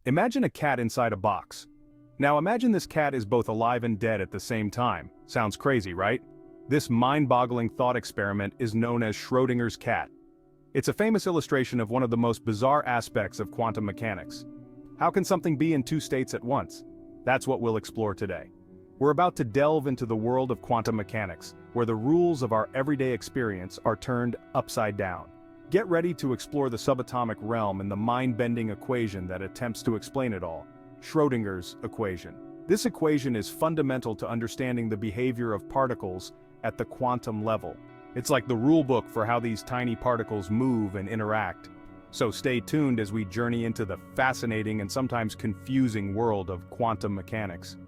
Imagine a cat inside a box. Now imagine this cat is both alive and dead at the same time. Sounds crazy, right? This mind-boggling thought experiment is known as Schrödinger's cat. It's a famous illustration of one of the most bizarre aspects of quantum mechanics. How can something be in two states at once? That's what we'll explore today. We're about to delve into the world of quantum mechanics, where the rules of our everyday experience are turned upside down. Get ready to explore the subatomic realm and the mind-bending equation that attempts to explain it all. Schrödinger's equation. This equation is fundamental to understanding the behavior of particles at the quantum level. It's like the rulebook for how these tiny particles move and interact. So stay tuned as we journey into the fascinating and sometimes confusing world of quantum mechanics.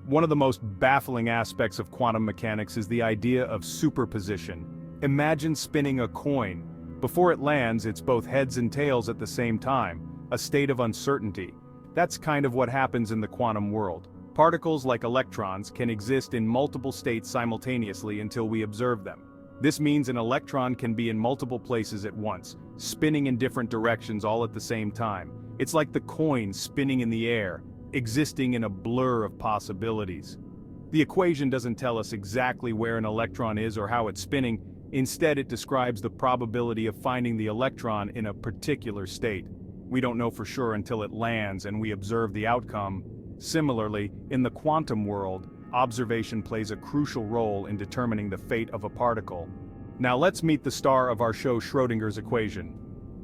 One of the most baffling aspects of quantum mechanics is the idea of superposition. Imagine spinning a coin. Before it lands, it's both heads and tails at the same time, a state of uncertainty. That's kind of what happens in the quantum world. Particles like electrons can exist in multiple states simultaneously until we observe them. This means an electron can be in multiple places at once, spinning in different directions all at the same time. It's like the coin spinning in the air, existing in a blur of possibilities. The equation doesn't tell us exactly where an electron is or how it's spinning. Instead, it describes the probability of finding the electron in a particular state. We don't know for sure until it lands and we observe the outcome. Similarly, in the quantum world, observation plays a crucial role in determining the fate of a particle. Now let's meet the star of our show, Schrödinger's equation.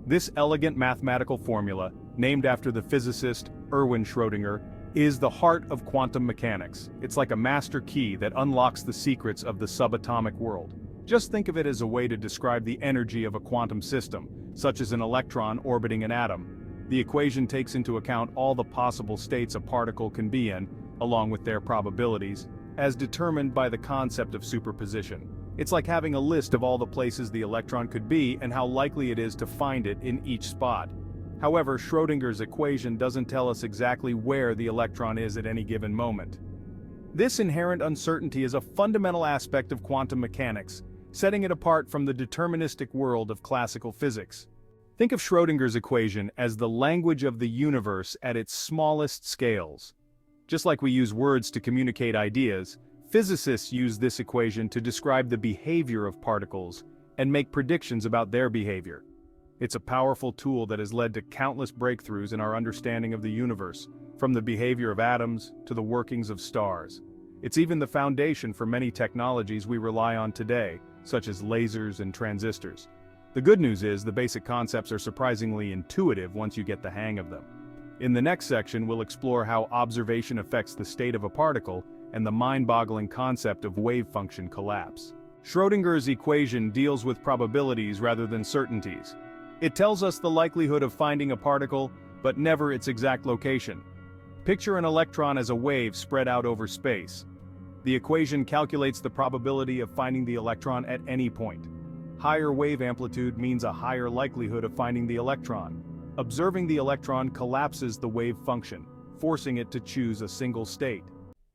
This elegant mathematical formula, named after the physicist Erwin Schrödinger, is the heart of quantum mechanics. It's like a master key that unlocks the secrets of the subatomic world. Just think of it as a way to describe the energy of a quantum system, such as an electron orbiting an atom. The equation takes into account all the possible states a particle can be in, along with their probabilities, as determined by the concept of superposition. It's like having a list of all the places the electron could be and how likely it is to find it in each spot. However, Schrödinger's equation doesn't tell us exactly where the electron is at any given moment. This inherent uncertainty is a fundamental aspect of quantum mechanics, setting it apart from the deterministic world of classical physics. Think of Schrödinger's equation as the language of the universe at its smallest scales. Just like we use words to communicate ideas, physicists use this equation to describe the behavior of particles and make predictions about their behavior. It's a powerful tool that has led to countless breakthroughs in our understanding of the universe, from the behavior of atoms to the workings of stars. It's even the foundation for many technologies we rely on today, such as lasers and transistors. The good news is the basic concepts are surprisingly intuitive once you get the hang of them. In the next section, we'll explore how observation affects the state of a particle and the mind-boggling concept of wave function collapse. Schrödinger's equation deals with probabilities rather than certainties. It tells us the likelihood of finding a particle, but never its exact location. Picture an electron as a wave spread out over space. The equation calculates the probability of finding the electron at any point. Higher wave amplitude means a higher likelihood of finding the electron. Observing the electron collapses the wave function, forcing it to choose a single state.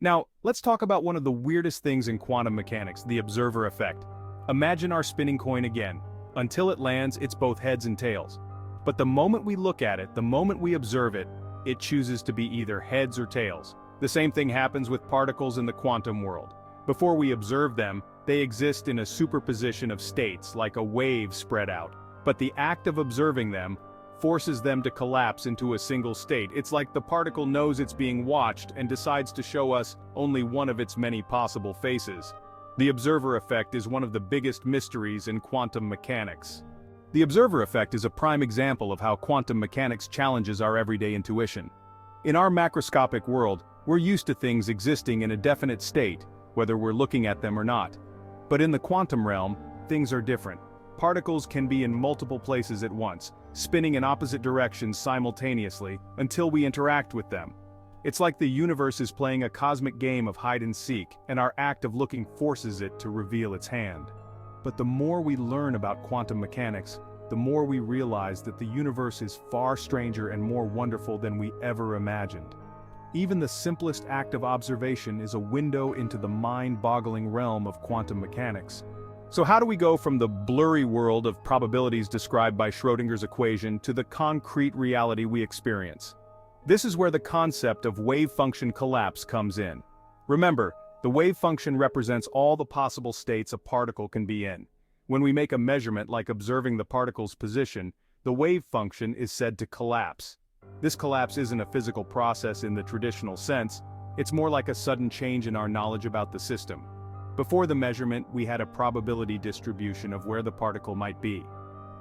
Now, let's talk about one of the weirdest things in quantum mechanics, the observer effect. Imagine our spinning coin again. Until it lands, it's both heads and tails. But the moment we look at it, the moment we observe it, it chooses to be either heads or tails. The same thing happens with particles in the quantum world. Before we observe them, they exist in a superposition of states, like a wave spread out. But the act of observing them forces them to collapse into a single state. It's like the particle knows it's being watched and decides to show us only one of its many possible faces. The observer effect is one of the biggest mysteries in quantum mechanics. The observer effect is a prime example of how quantum mechanics challenges our everyday intuition. In our macroscopic world, we're used to things existing in a definite state, whether we're looking at them or not. But in the quantum realm, things are different. Particles can be in multiple places at once, spinning in opposite directions simultaneously until we interact with them. It's like the universe is playing a cosmic game of hide and seek, and our act of looking forces it to reveal its hand. But the more we learn about quantum mechanics, the more we realize that the universe is far stranger and more wonderful than we ever imagined. Even the simplest act of observation is a window into the mind-boggling realm of quantum mechanics. So how do we go from the blurry world of probabilities described by Schrödinger's equation to the concrete reality we experience? This is where the concept of wave function collapse comes in. Remember, the wave function represents all the possible states a particle can be in. When we make a measurement like observing the particle's position, the wave function is said to collapse. This collapse isn't a physical process in the traditional sense, it's more like a sudden change in our knowledge about the system. Before the measurement, we had a probability distribution of where the particle might be.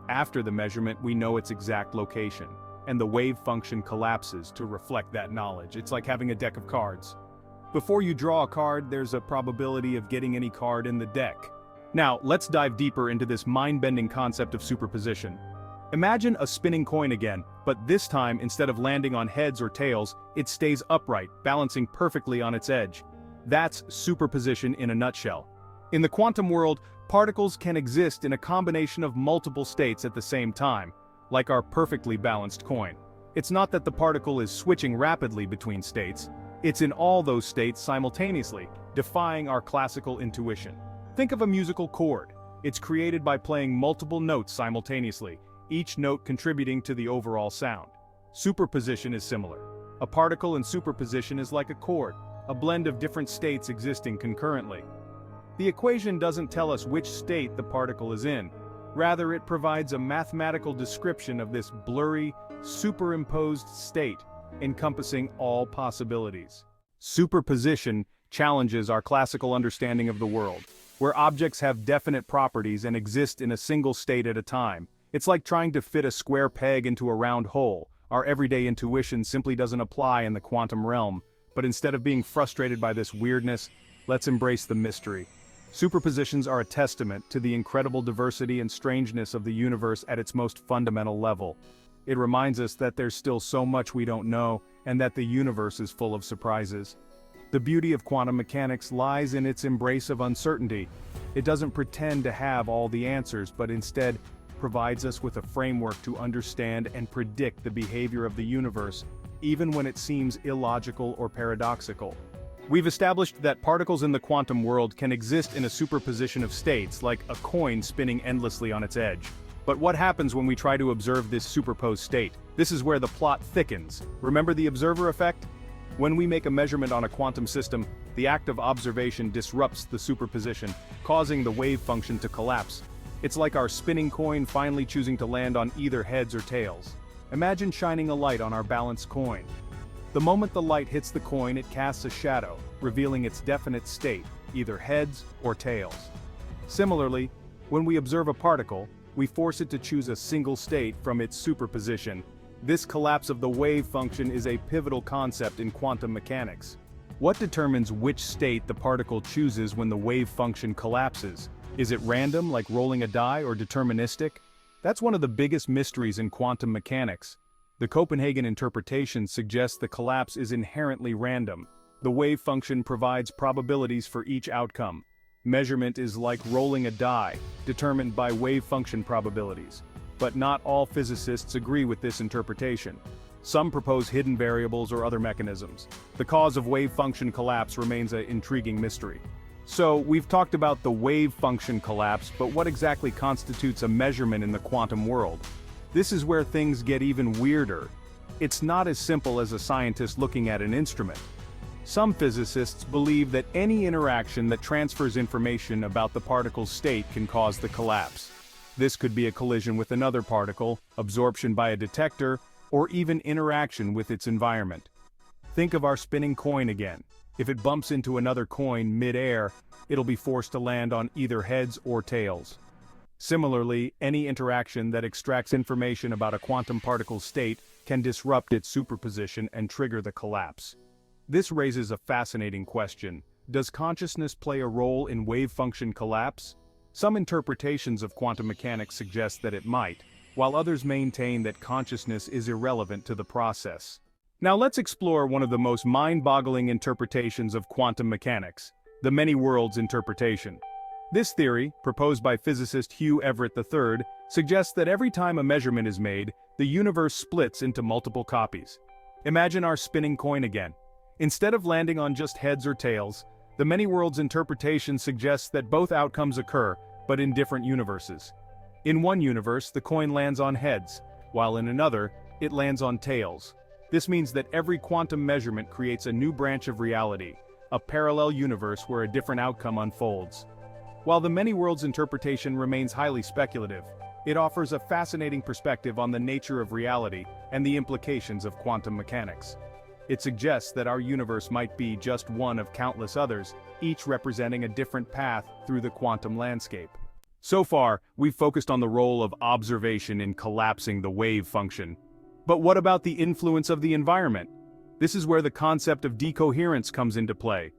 After the measurement, we know its exact location, and the wave function collapses to reflect that knowledge. It's like having a deck of cards. Before you draw a card, there's a probability of getting any card in the deck. Now, let's dive deeper into this mind-bending concept of superposition. Imagine a spinning coin again, but this time, instead of landing on heads or tails, it stays upright, balancing perfectly on its edge. That's superposition in a nutshell. In the quantum world, particles can exist in a combination of multiple states at the same time, like our perfectly balanced coin. It's not that the particle is switching rapidly between states, it's in all those states simultaneously, defying our classical intuition. Think of a musical chord. It's created by playing multiple notes simultaneously, each note contributing to the overall sound. Superposition is similar. A particle in superposition is like a chord, a blend of different states existing concurrently. The equation doesn't tell us which state the particle is in. Rather, it provides a mathematical description of this blurry, superimposed state, encompassing all possibilities. Superposition challenges our classical understanding of the world, where objects have definite properties and exist in a single state at a time. It's like trying to fit a square peg into a round hole. Our everyday intuition simply doesn't apply in the quantum realm, but instead of being frustrated by this weirdness, let's embrace the mystery. Superpositions are a testament to the incredible diversity and strangeness of the universe at its most fundamental level. It reminds us that there's still so much we don't know, and that the universe is full of surprises. The beauty of quantum mechanics lies in its embrace of uncertainty. It doesn't pretend to have all the answers, but instead provides us with a framework to understand and predict the behavior of the universe, even when it seems illogical or paradoxical. We've established that particles in the quantum world can exist in a superposition of states, like a coin spinning endlessly on its edge. But what happens when we try to observe this superposed state? This is where the plot thickens. Remember the observer effect? When we make a measurement on a quantum system, the act of observation disrupts the superposition, causing the wave function to collapse. It's like our spinning coin finally choosing to land on either heads or tails. Imagine shining a light on our balanced coin. The moment the light hits the coin, it casts a shadow, revealing its definite state, either heads or tails. Similarly, when we observe a particle, we force it to choose a single state from its superposition. This collapse of the wave function is a pivotal concept in quantum mechanics. What determines which state the particle chooses when the wave function collapses? Is it random, like rolling a die, or deterministic? That's one of the biggest mysteries in quantum mechanics. The Copenhagen interpretation suggests the collapse is inherently random. The wave function provides probabilities for each outcome. Measurement is like rolling a die, determined by wave function probabilities. But not all physicists agree with this interpretation. Some propose hidden variables or other mechanisms. The cause of wave function collapse remains an intriguing mystery. So, we've talked about the wave function collapse, but what exactly constitutes a measurement in the quantum world? This is where things get even weirder. It's not as simple as a scientist looking at an instrument. Some physicists believe that any interaction that transfers information about the particle's state can cause the collapse. This could be a collision with another particle, absorption by a detector, or even interaction with its environment. Think of our spinning coin again. If it bumps into another coin mid-air, it'll be forced to land on either heads or tails. Similarly, any interaction that extracts information about a quantum particle's state can disrupt its superposition and trigger the collapse. This raises a fascinating question. Does consciousness play a role in wave function collapse? Some interpretations of quantum mechanics suggest that it might, while others maintain that consciousness is irrelevant to the process. Now let's explore one of the most mind-boggling interpretations of quantum mechanics, the many worlds interpretation. This theory, proposed by physicist Hugh Everett III, suggests that every time a measurement is made, the universe splits into multiple copies. Imagine our spinning coin again. Instead of landing on just heads or tails, the many worlds interpretation suggests that both outcomes occur, but in different universes. In one universe, the coin lands on heads, while in another, it lands on tails. This means that every quantum measurement creates a new branch of reality, a parallel universe where a different outcome unfolds. While the many worlds interpretation remains highly speculative, it offers a fascinating perspective on the nature of reality and the implications of quantum mechanics. It suggests that our universe might be just one of countless others, each representing a different path through the quantum landscape. So far, we've focused on the role of observation in collapsing the wave function. But what about the influence of the environment? This is where the concept of decoherence comes into play.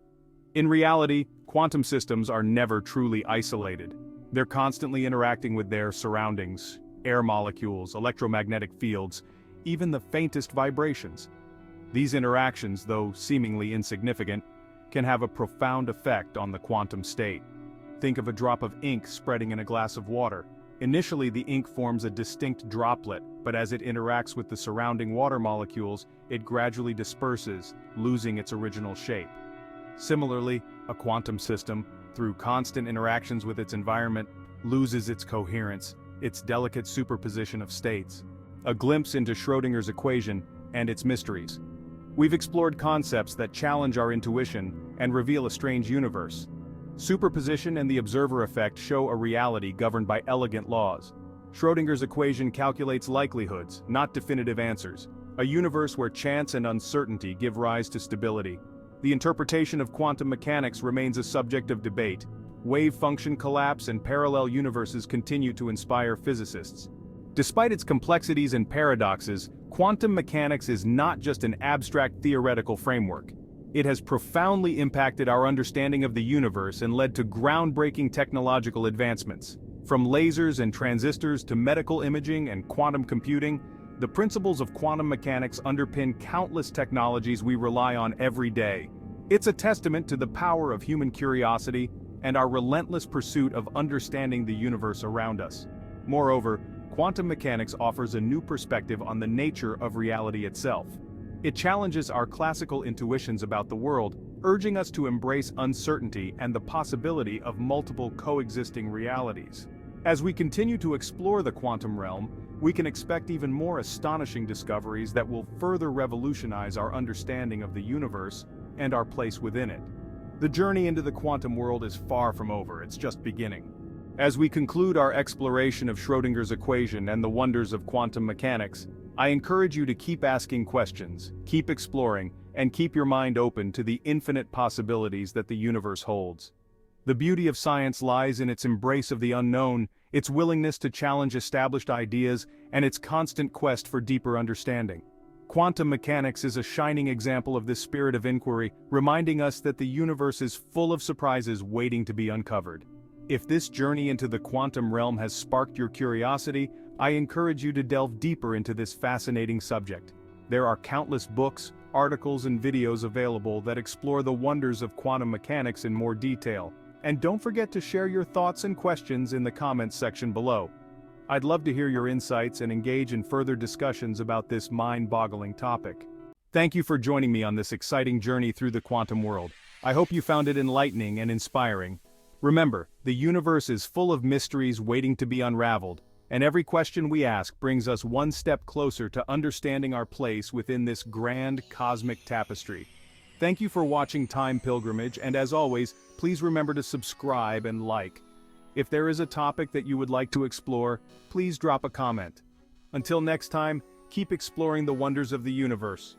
In reality, quantum systems are never truly isolated. They're constantly interacting with their surroundings, air molecules, electromagnetic fields, even the faintest vibrations. These interactions, though seemingly insignificant, can have a profound effect on the quantum state. Think of a drop of ink spreading in a glass of water. Initially, the ink forms a distinct droplet, but as it interacts with the surrounding water molecules, it gradually disperses, losing its original shape. Similarly, a quantum system, through constant interactions with its environment, loses its coherence, its delicate superposition of states. A glimpse into Schrödinger's equation and its mysteries. We've explored concepts that challenge our intuition and reveal a strange universe. Superposition and the observer effect show a reality governed by elegant laws. Schrödinger's equation calculates likelihoods, not definitive answers. A universe where chance and uncertainty give rise to stability. The interpretation of quantum mechanics remains a subject of debate. Wave function collapse and parallel universes continue to inspire physicists. Despite its complexities and paradoxes, quantum mechanics is not just an abstract theoretical framework. It has profoundly impacted our understanding of the universe and led to groundbreaking technological advancements. From lasers and transistors to medical imaging and quantum computing, the principles of quantum mechanics underpin countless technologies we rely on every day. It's a testament to the power of human curiosity and our relentless pursuit of understanding the universe around us. Moreover, quantum mechanics offers a new perspective on the nature of reality itself. It challenges our classical intuitions about the world, urging us to embrace uncertainty and the possibility of multiple coexisting realities. As we continue to explore the quantum realm, we can expect even more astonishing discoveries that will further revolutionize our understanding of the universe and our place within it. The journey into the quantum world is far from over, it's just beginning. As we conclude our exploration of Schrödinger's equation and the wonders of quantum mechanics, I encourage you to keep asking questions, keep exploring, and keep your mind open to the infinite possibilities that the universe holds. The beauty of science lies in its embrace of the unknown, its willingness to challenge established ideas, and its constant quest for deeper understanding. Quantum mechanics is a shining example of this spirit of inquiry, reminding us that the universe is full of surprises waiting to be uncovered. If this journey into the quantum realm has sparked your curiosity, I encourage you to delve deeper into this fascinating subject. There are countless books, articles, and videos available that explore the wonders of quantum mechanics in more detail. And don't forget to share your thoughts and questions in the comments section below. I'd love to hear your insights and engage in further discussions about this mind-boggling topic. Thank you for joining me on this exciting journey through the quantum world. I hope you found it enlightening and inspiring. Remember, the universe is full of mysteries waiting to be unraveled, and every question we ask brings us one step closer to understanding our place within this grand cosmic tapestry. Thank you for watching Time Pilgrimage, and as always, please remember to subscribe and like. If there is a topic that you would like to explore, please drop a comment. Until next time, keep exploring the wonders of the universe.